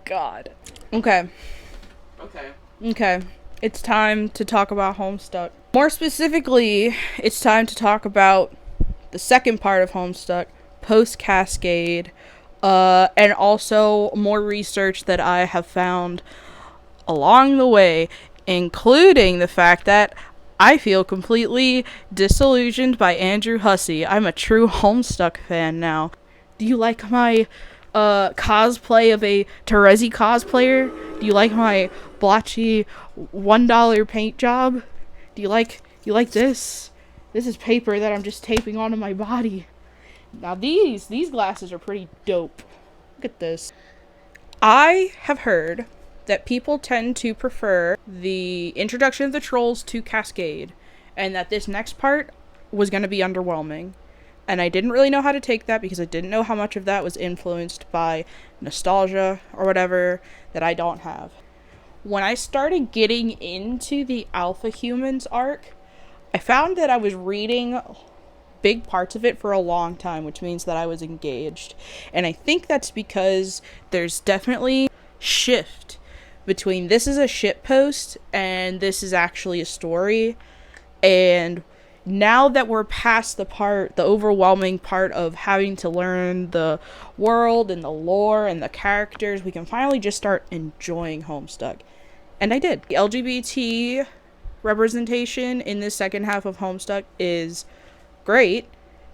God. Okay. Okay. It's time to talk about Homestuck. More specifically, it's time to talk about the second part of Homestuck, post-Cascade, and also more research that I have found along the way, including the fact that I feel completely disillusioned by Andrew Hussie. I'm a true Homestuck fan now. Do you like my cosplay of a Terezi cosplayer? Do you like my blotchy $1 paint job? Do you like this? This is paper that I'm just taping onto my body. Now these glasses are pretty dope. Look at this. I have heard that people tend to prefer the introduction of the trolls to Cascade, and that this next part was going to be underwhelming. And I didn't really know how to take that because I didn't know how much of that was influenced by nostalgia or whatever that I don't have. When I started getting into the Alpha Humans arc, I found that I was reading big parts of it for a long time, which means that I was engaged. And I think that's because there's definitely shift between this is a shitpost and this is actually a story. And now that we're past the overwhelming part of having to learn the world and the lore and the characters, we can finally just start enjoying Homestuck. And I did. The LGBT representation in this second half of Homestuck is great.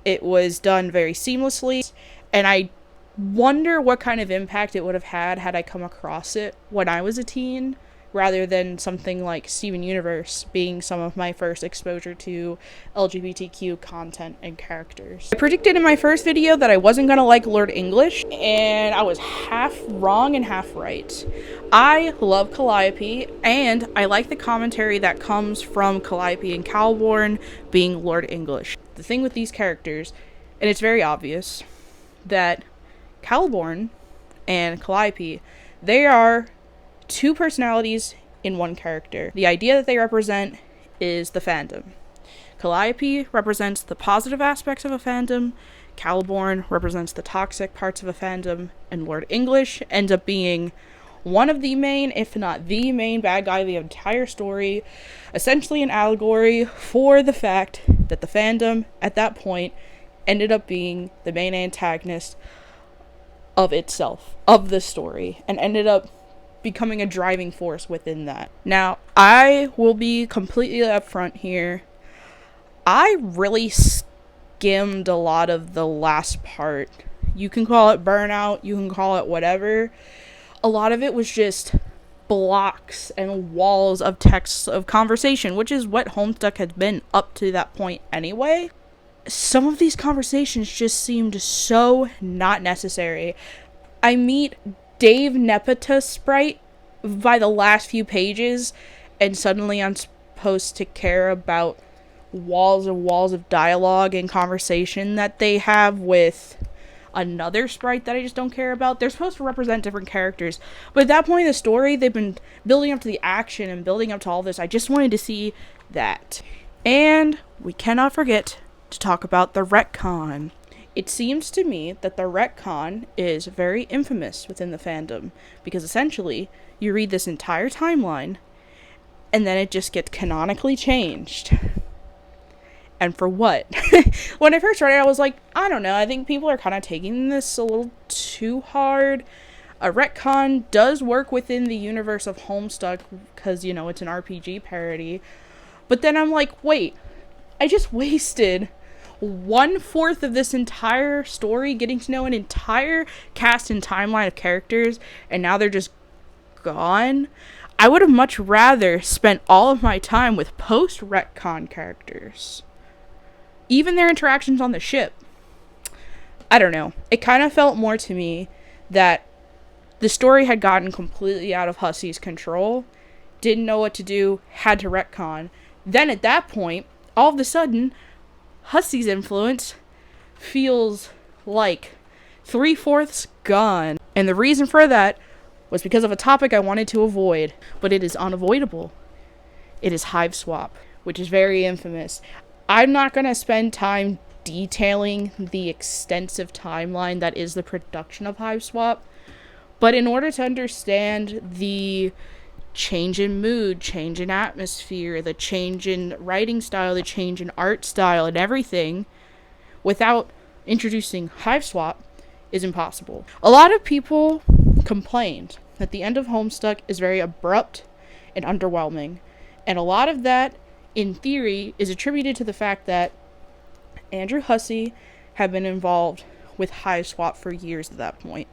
It was done very seamlessly, and I wonder what kind of impact it would have had I come across it when I was a teen, rather than something like Steven Universe being some of my first exposure to LGBTQ content and characters. I predicted in my first video that I wasn't gonna like Lord English, and I was half wrong and half right. I love Calliope, and I like the commentary that comes from Calliope and Calborn being Lord English. The thing with these characters, and it's very obvious, that Calborn and Calliope, they are two personalities in one character. The idea that they represent is the fandom. Calliope represents the positive aspects of a fandom, Calborn represents the toxic parts of a fandom, and Lord English ends up being one of the main, if not the main bad guy of the entire story, essentially an allegory for the fact that the fandom at that point ended up being the main antagonist of itself, of the story, and ended up becoming a driving force within that. Now, I will be completely upfront here. I really skimmed a lot of the last part. You can call it burnout, you can call it whatever. A lot of it was just blocks and walls of texts of conversation, which is what Homestuck had been up to that point anyway. Some of these conversations just seemed so not necessary. I meet Dave Nepeta sprite by the last few pages, and suddenly I'm supposed to care about walls and walls of dialogue and conversation that they have with another sprite that I just don't care about. They're supposed to represent different characters, but at that point in the story, they've been building up to the action and building up to all this. I just wanted to see that. And we cannot forget to talk about the retcon. It seems to me that the retcon is very infamous within the fandom, because essentially you read this entire timeline and then it just gets canonically changed. And for what? When I first read it, I was like, I don't know, I think people are kind of taking this a little too hard. A retcon does work within the universe of Homestuck because, you know, it's an RPG parody. But then I'm like, wait, I just wasted 1/4 of this entire story getting to know an entire cast and timeline of characters, and now they're just gone. I would have much rather spent all of my time with post-retcon characters. Even their interactions on the ship. I don't know. It kind of felt more to me that the story had gotten completely out of Hussie's control, didn't know what to do, had to retcon. Then at that point, all of a sudden, Hussie's influence feels like 3/4 gone. And the reason for that was because of a topic I wanted to avoid, but it is unavoidable. It is Hiveswap, which is very infamous. I'm not going to spend time detailing the extensive timeline that is the production of Hiveswap, But in order to understand the change in mood, change in atmosphere, the change in writing style, the change in art style, and everything, without introducing Hiveswap, is impossible. A lot of people complained that the end of Homestuck is very abrupt and underwhelming, and a lot of that, in theory, is attributed to the fact that Andrew Hussie had been involved with Hiveswap for years at that point.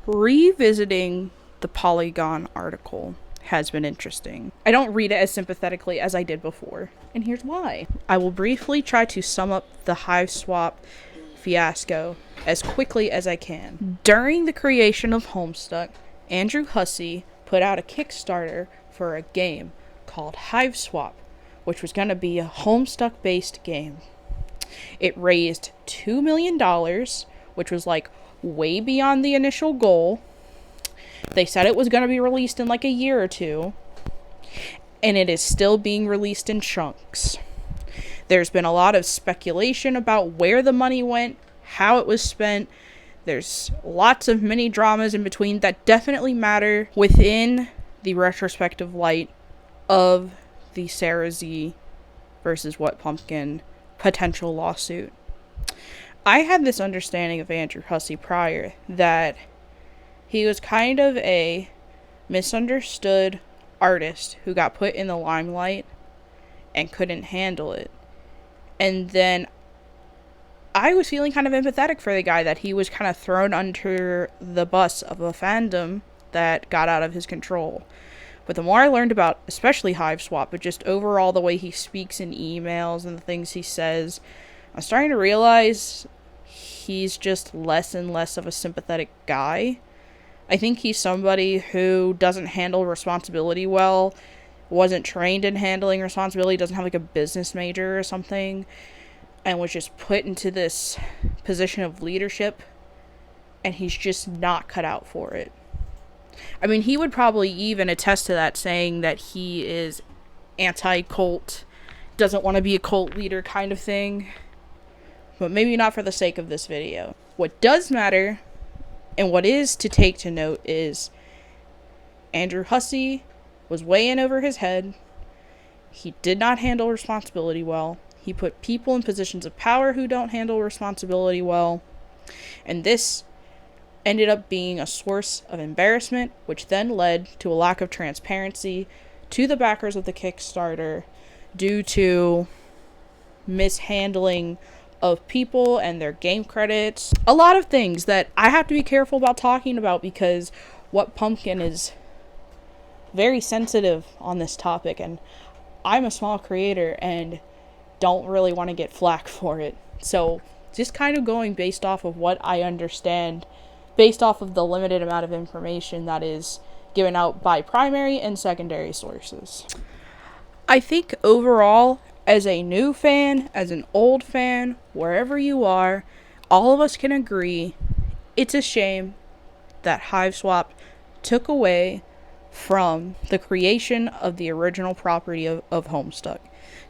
Revisiting the Polygon article has been interesting. I don't read it as sympathetically as I did before, and here's why. I will briefly try to sum up the Hiveswap fiasco as quickly as I can. During the creation of Homestuck, Andrew Hussie put out a Kickstarter for a game called Hiveswap, which was going to be a Homestuck-based game. It raised $2 million, which was like way beyond the initial goal. They said it was going to be released in like a year or two, and it is still being released in chunks. There's been a lot of speculation about where the money went, how it was spent. There's lots of mini dramas in between that definitely matter within the retrospective light of the Terezi versus What Pumpkin potential lawsuit. I had this understanding of Andrew Hussie prior, that he was kind of a misunderstood artist who got put in the limelight and couldn't handle it. And then I was feeling kind of empathetic for the guy, that he was kind of thrown under the bus of a fandom that got out of his control. But the more I learned about, especially Hiveswap, but just overall the way he speaks in emails and the things he says, I'm starting to realize he's just less and less of a sympathetic guy. I think he's somebody who doesn't handle responsibility well, wasn't trained in handling responsibility, doesn't have like a business major or something, and was just put into this position of leadership, and he's just not cut out for it. I mean, he would probably even attest to that, saying that he is anti-cult, doesn't want to be a cult leader kind of thing. But maybe not for the sake of this video. What does matter, and what is to take to note, is Andrew Hussie was way in over his head. He did not handle responsibility well. He put people in positions of power who don't handle responsibility well. And this ended up being a source of embarrassment, which then led to a lack of transparency to the backers of the Kickstarter due to mishandling of people and their game credits. A lot of things that I have to be careful about talking about, because What Pumpkin is very sensitive on this topic, and I'm a small creator and don't really want to get flack for it. So just kind of going based off of what I understand, based off of the limited amount of information that is given out by primary and secondary sources. I think overall, as a new fan, as an old fan, wherever you are, all of us can agree it's a shame that Hiveswap took away from the creation of the original property of Homestuck.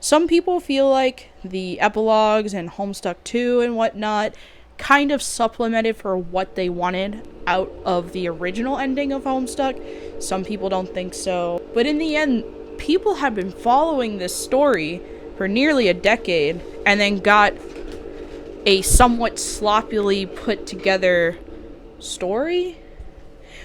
Some people feel like the epilogues and Homestuck 2 and whatnot kind of supplemented for what they wanted out of the original ending of Homestuck. Some people don't think so. But in the end, people have been following this story for nearly a decade, and then got a somewhat sloppily put together story,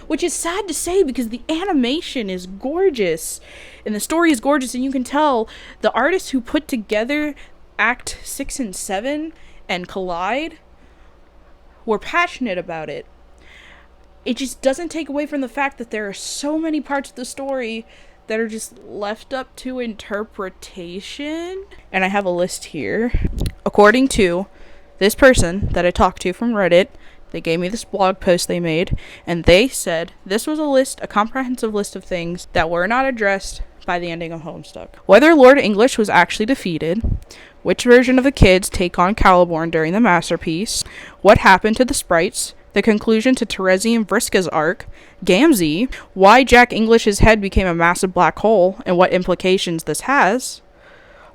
which is sad to say because the animation is gorgeous and the story is gorgeous, and you can tell the artists who put together Act 6 and 7 and Collide were passionate about it. It just doesn't take away from the fact that there are so many parts of the story that are just left up to interpretation. And I have a list here. According to this person that I talked to from Reddit, they gave me this blog post they made, and they said this was a comprehensive list of things that were not addressed by the ending of Homestuck. Whether Lord English was actually defeated, which version of the kids take on Caliborn during the masterpiece, what happened to the sprites, the conclusion to Terezi and Vriska's arc, Gamzee, why Jack English's head became a massive black hole and what implications this has,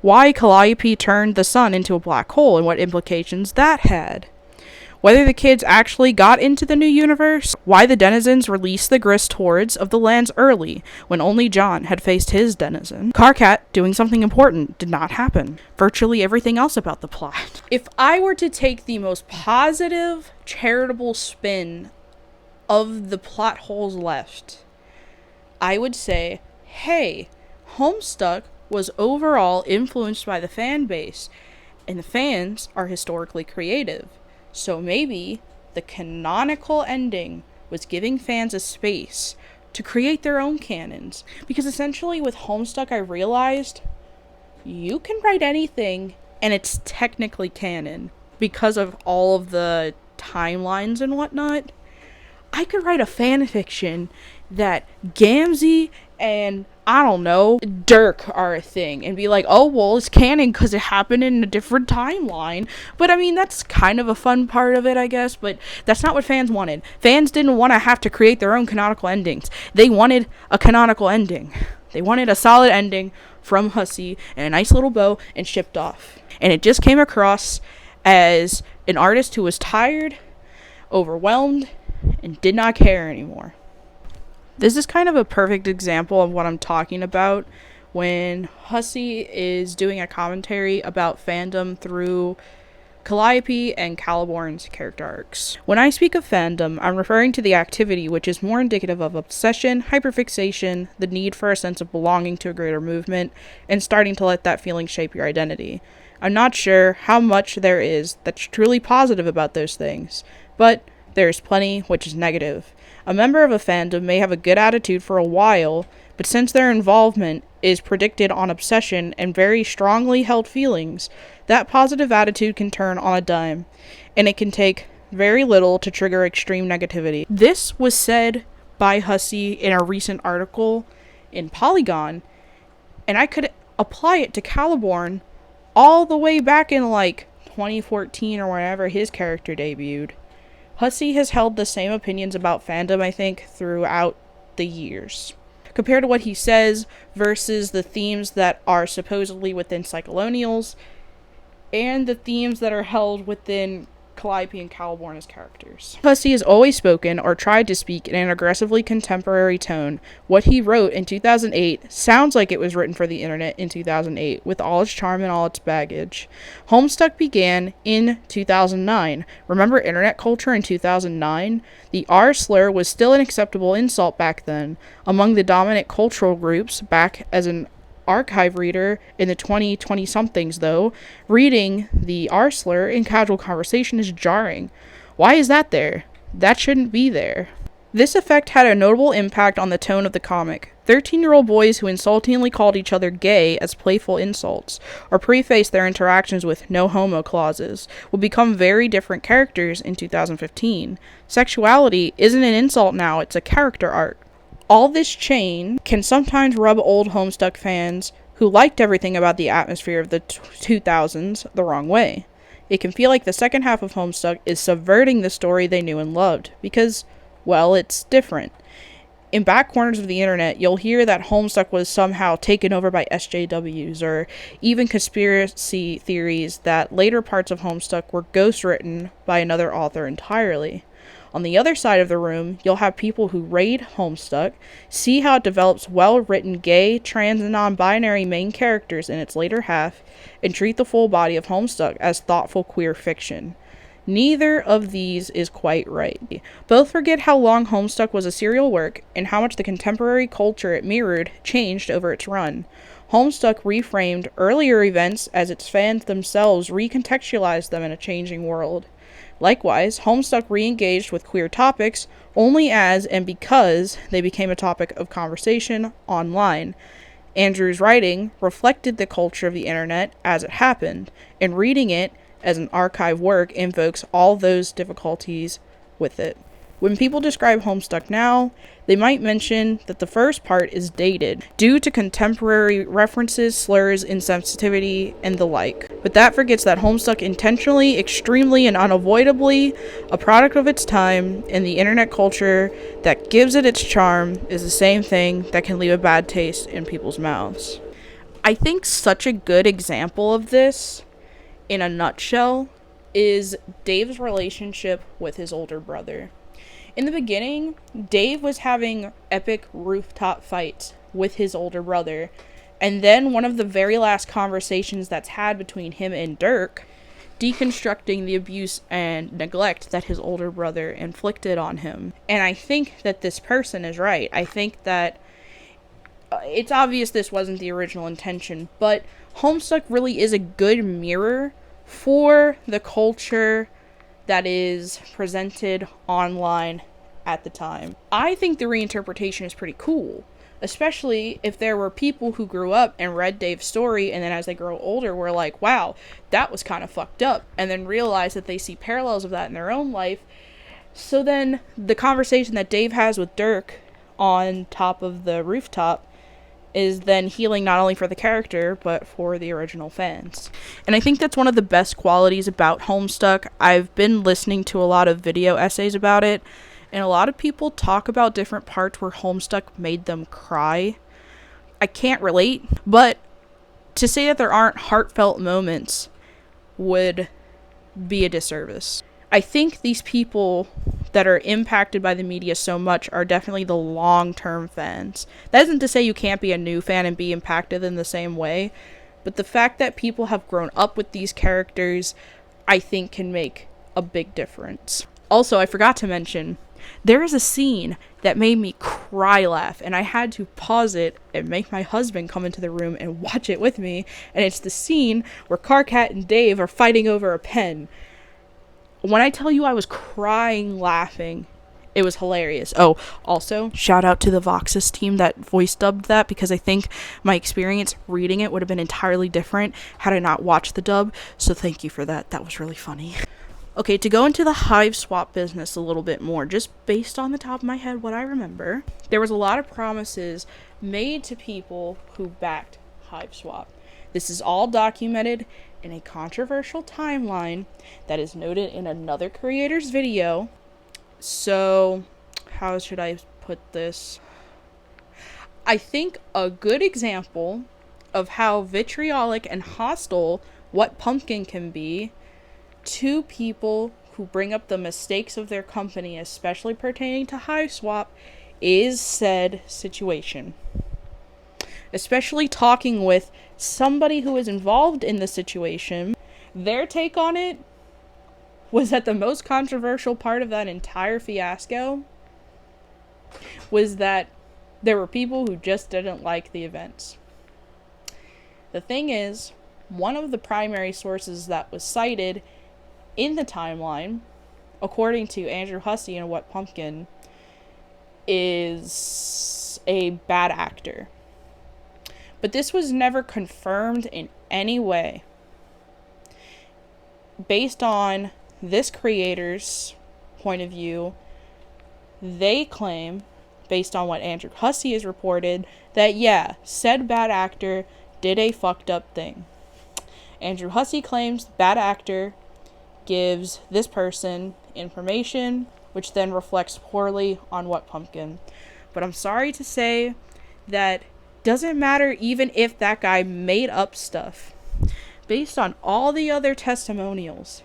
why Calliope turned the sun into a black hole and what implications that had, whether the kids actually got into the new universe, why the denizens released the grist hordes of the lands early, when only John had faced his denizen. Karkat doing something important did not happen. Virtually everything else about the plot. If I were to take the most positive, charitable spin of the plot holes left, I would say, hey, Homestuck was overall influenced by the fan base, and the fans are historically creative. So maybe the canonical ending was giving fans a space to create their own canons. Because essentially with Homestuck I realized you can write anything and it's technically canon because of all of the timelines and whatnot. I could write a fan fiction that Gamzee and, I don't know, Dirk are a thing and be like, oh, well, it's canon because it happened in a different timeline. But I mean, that's kind of a fun part of it, I guess, but that's not what fans wanted. Fans didn't want to have to create their own canonical endings. They wanted a canonical ending. They wanted a solid ending from Hussie and a nice little bow and shipped off. And it just came across as an artist who was tired, overwhelmed, and did not care anymore. This is kind of a perfect example of what I'm talking about when Hussie is doing a commentary about fandom through Calliope and Caliborn's character arcs. When I speak of fandom, I'm referring to the activity which is more indicative of obsession, hyperfixation, the need for a sense of belonging to a greater movement, and starting to let that feeling shape your identity. I'm not sure how much there is that's truly positive about those things, but there's plenty which is negative. A member of a fandom may have a good attitude for a while, but since their involvement is predicted on obsession and very strongly held feelings, that positive attitude can turn on a dime, and it can take very little to trigger extreme negativity. This was said by Hussie in a recent article in Polygon, and I could apply it to Caliborn all the way back in like 2014 or whenever his character debuted. Hussie has held the same opinions about fandom, I think, throughout the years. Compared to what he says versus the themes that are supposedly within Psycholonials and the themes that are held within Calliope and Caliborn as characters. Hussie has always spoken or tried to speak in an aggressively contemporary tone. What he wrote in 2008 sounds like it was written for the internet in 2008, with all its charm and all its baggage. Homestuck began in 2009. Remember internet culture in 2009? The R slur was still an acceptable insult back then. Among the dominant cultural groups, back as an archive reader in the 2020-somethings, though, reading the R slur in casual conversation is jarring. Why is that there? That shouldn't be there. This effect had a notable impact on the tone of the comic. 13-year-old boys who insultingly called each other gay as playful insults, or prefaced their interactions with no homo clauses, would become very different characters in 2015. Sexuality isn't an insult now, it's a character arc. All this change can sometimes rub old Homestuck fans who liked everything about the atmosphere of the 2000s the wrong way. It can feel like the second half of Homestuck is subverting the story they knew and loved, because, well, it's different. In back corners of the internet, you'll hear that Homestuck was somehow taken over by SJWs, or even conspiracy theories that later parts of Homestuck were ghostwritten by another author entirely. On the other side of the room, you'll have people who raid Homestuck, see how it develops well-written gay, trans, and non-binary main characters in its later half, and treat the full body of Homestuck as thoughtful queer fiction. Neither of these is quite right. Both forget how long Homestuck was a serial work, and how much the contemporary culture it mirrored changed over its run. Homestuck reframed earlier events as its fans themselves recontextualized them in a changing world. Likewise, Homestuck re-engaged with queer topics only as and because they became a topic of conversation online. Andrew's writing reflected the culture of the internet as it happened, and reading it as an archive work invokes all those difficulties with it. When people describe Homestuck now, they might mention that the first part is dated, due to contemporary references, slurs, insensitivity, and the like. But that forgets that Homestuck intentionally, extremely, and unavoidably a product of its time, and the internet culture that gives it its charm is the same thing that can leave a bad taste in people's mouths. I think such a good example of this, in a nutshell, is Dave's relationship with his older brother. In the beginning, Dave was having epic rooftop fights with his older brother, and then one of the very last conversations that's had between him and Dirk, deconstructing the abuse and neglect that his older brother inflicted on him. And I think that this person is right. I think that it's obvious this wasn't the original intention, but Homestuck really is a good mirror for the culture that is presented online at the time. I think the reinterpretation is pretty cool, especially if there were people who grew up and read Dave's story, and then as they grow older were like, wow, that was kind of fucked up, and then realize that they see parallels of that in their own life. So then the conversation that Dave has with Dirk on top of the rooftop is then healing not only for the character, but for the original fans. And I think that's one of the best qualities about Homestuck. I've been listening to a lot of video essays about it, and a lot of people talk about different parts where Homestuck made them cry. I can't relate, but to say that there aren't heartfelt moments would be a disservice. I think these people that are impacted by the media so much are definitely the long-term fans. That isn't to say you can't be a new fan and be impacted in the same way, but the fact that people have grown up with these characters, I think, can make a big difference. Also, I forgot to mention, there is a scene that made me cry laugh, and I had to pause it and make my husband come into the room and watch it with me, and it's the scene where Karkat and Dave are fighting over a pen. When I tell you I was crying laughing, it was hilarious. Oh, also, shout out to the Voxus team that voice dubbed that, because I think my experience reading it would have been entirely different had I not watched the dub, so thank you for that. That was really funny. Okay, to go into the Hiveswap business a little bit more, just based on the top of my head what I remember, there was a lot of promises made to people who backed Hiveswap. This is all documented in a controversial timeline that is noted in another creator's video. So, how should I put this? I think a good example of how vitriolic and hostile What Pumpkin can be to people who bring up the mistakes of their company, especially pertaining to Hiveswap, is said situation. Especially talking with somebody who is involved in the situation, their take on it was that the most controversial part of that entire fiasco was that there were people who just didn't like the events. The thing is, one of the primary sources that was cited in the timeline, according to Andrew Hussie and What Pumpkin, is a bad actor. But this was never confirmed in any way. Based on this creator's point of view, they claim, based on what Andrew Hussie has reported, that yeah, said bad actor did a fucked up thing. Andrew Hussie claims the bad actor gives this person information, which then reflects poorly on What Pumpkin. But I'm sorry to say that doesn't matter even if that guy made up stuff. Based on all the other testimonials,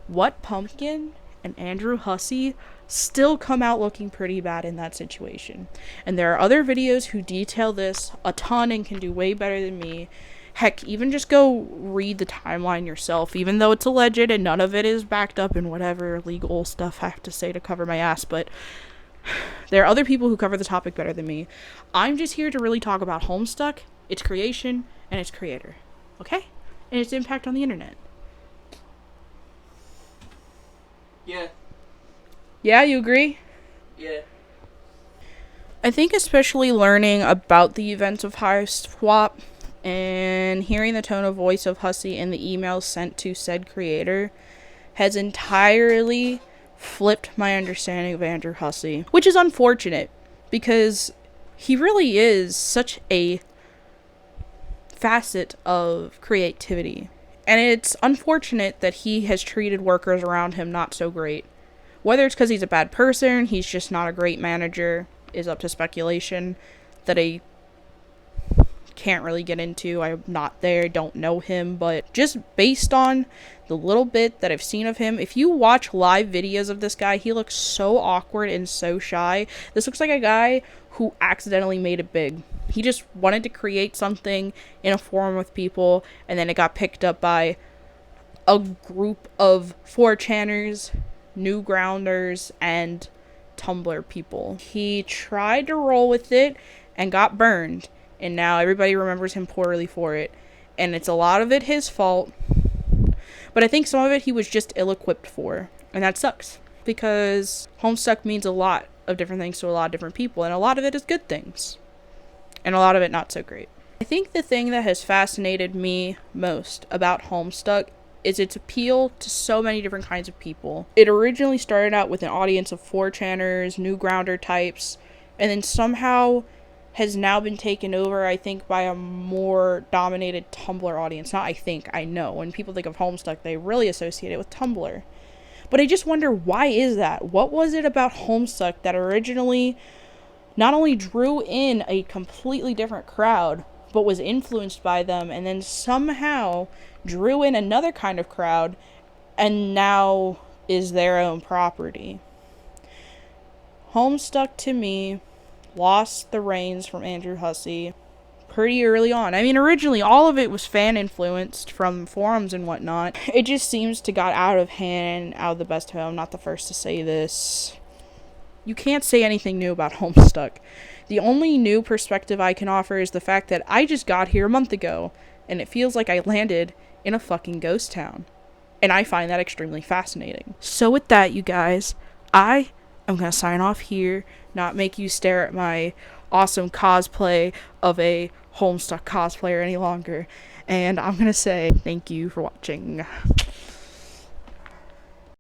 What Pumpkin and Andrew Hussie still come out looking pretty bad in that situation. And there are other videos who detail this a ton and can do way better than me. Heck, even just go read the timeline yourself, even though it's alleged and none of it is backed up in whatever legal stuff I have to say to cover my ass, but there are other people who cover the topic better than me. I'm just here to really talk about Homestuck, its creation, and its creator. Okay? And its impact on the internet. Yeah. Yeah, you agree? Yeah. I think especially learning about the events of Hiveswap and hearing the tone of voice of Hussie in the emails sent to said creator has entirely flipped my understanding of Andrew Hussie, which is unfortunate because he really is such a facet of creativity, and it's unfortunate that he has treated workers around him not so great. Whether it's because he's a bad person, he's just not a great manager, is up to speculation. That a can't really get into. I'm not there, don't know him, but just based on the little bit that I've seen of him, if you watch live videos of this guy, he looks so awkward and so shy. This looks like a guy who accidentally made it big. He just wanted to create something in a forum with people, and then it got picked up by a group of 4chaners, Newgrounders, and Tumblr people. He tried to roll with it and got burned, and now everybody remembers him poorly for it, and it's a lot of it his fault, but I think some of it he was just ill-equipped for, and that sucks, because Homestuck means a lot of different things to a lot of different people, and a lot of it is good things, and a lot of it not so great. I think the thing that has fascinated me most about Homestuck is its appeal to so many different kinds of people. It originally started out with an audience of 4chaners, Newgrounder types, and then somehow has now been taken over, I think, by a more dominated Tumblr audience. Not I think, I know. When people think of Homestuck, they really associate it with Tumblr. But I just wonder, why is that? What was it about Homestuck that originally not only drew in a completely different crowd, but was influenced by them, and then somehow drew in another kind of crowd, and now is their own property? Homestuck, to me, lost the reins from Andrew Hussie pretty early on. I mean, originally, all of it was fan-influenced from forums and whatnot. It just seems to got out of hand, out of the best of him. I'm not the first to say this. You can't say anything new about Homestuck. The only new perspective I can offer is the fact that I just got here a month ago, and it feels like I landed in a fucking ghost town. And I find that extremely fascinating. So with that, you guys, I am going to sign off here, not make you stare at my awesome cosplay of a Homestuck cosplayer any longer. And I'm going to say thank you for watching.